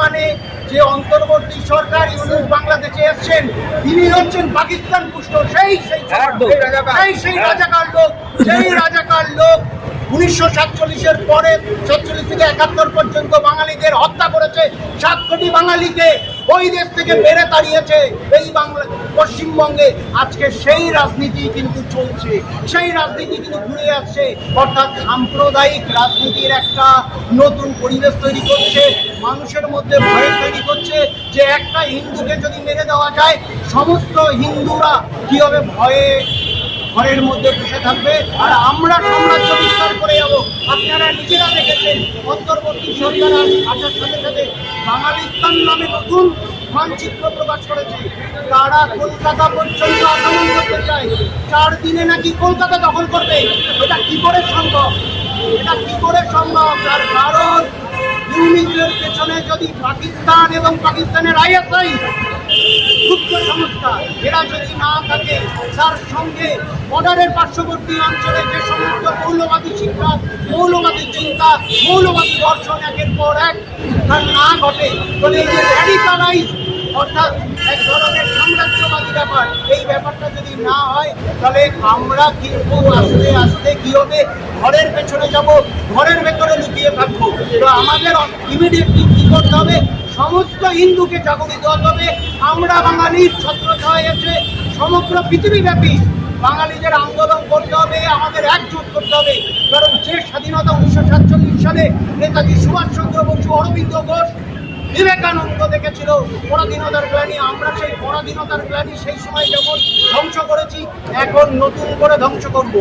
এখানে যে অন্তর্বর্তী সরকার ইউনূস বাংলাদেশে এসছেন, তিনি হচ্ছেন পাকিস্তান পুষ্ট সেই রাজাকার লোক, রাজাকার লোক 1947-এর পরে 47 থেকে 71 পর্যন্ত বাঙালিদের হত্যা করেছে। 7 কোটি বাঙালিকে ওই দেশ থেকে বেড়ে তাড়িয়েছে এই বাংলা পশ্চিমবঙ্গে। আজকে সেই রাজনীতি কিন্তু চলছে, সেই রাজনীতি কিন্তু ঘুরে আসছে, অর্থাৎ সাম্প্রদায়িক রাজনীতির একটা নতুন পরিবেশ তৈরি করছে, মানুষের মধ্যে ভয় তৈরি করছে যে একটা হিন্দুকে যদি মেরে দেওয়া যায় সমস্ত হিন্দুরা কীভাবে ঘরের মধ্যে বসে থাকবে আর আমরা সাম্রাজ্য বিস্তার করে যাব। আপনারা নিজেরা দেখেছেন অন্তর্বর্তী সরকার আসার সাথে সাথে বাঙালিস্তান নামে নতুন মানচিত্র প্রকাশ করেছে। তারা কলকাতা পর্যন্ত আক্রমণ করতে চায়, 4 দিনে নাকি কলকাতা দখল করবে। এটা কি করে সম্ভব? তার কারণ ইউনিসের পেছনে যদি পাকিস্তান এবং পাকিস্তানের আইএসআই গুপ্ত সংস্থা এরা যদি না থাকে, তার সঙ্গে বর্ডারের পার্শ্ববর্তী অঞ্চলে যে সমস্ত মৌলবাদী শিক্ষা, মৌলবাদী চিন্তা, মৌলবাদী দর্শন একের পর এক না ঘটে, তাহলে এই যে র্যাডিকালাইজ অর্থাৎ এক ধরনের সাম্রাজ্যবাদী ব্যাপার, এই ব্যাপারটা যদি না হয় তাহলে আমরা কিন্তু আস্তে আস্তে কী হবে, ঘরের পেছনে যাব, ঘরের ভেতরে লুকিয়ে থাকবো। তো আমাদের ইমিডিয়েটলি কী করতে হবে? সমস্ত হিন্দুকে জাগরিত হতে হবে। আমরা বাঙালির ছত্রছায়ায় এসে সমগ্র পৃথিবীব্যাপী বাঙালিদের আন্দোলন করতে হবে, আমাদের একজোট করতে হবে। কারণ যে স্বাধীনতা 1947 সালে নেতাজি সুভাষচন্দ্র বসু, অরবিন্দ ঘোষ, বিবেকানন্দ দেখেছিল পরাধীনতার গ্লানি, আমরা সেই পরাধীনতার গ্লানি সেই সময় যেমন ধ্বংস করেছি, এখন নতুন করে ধ্বংস করব।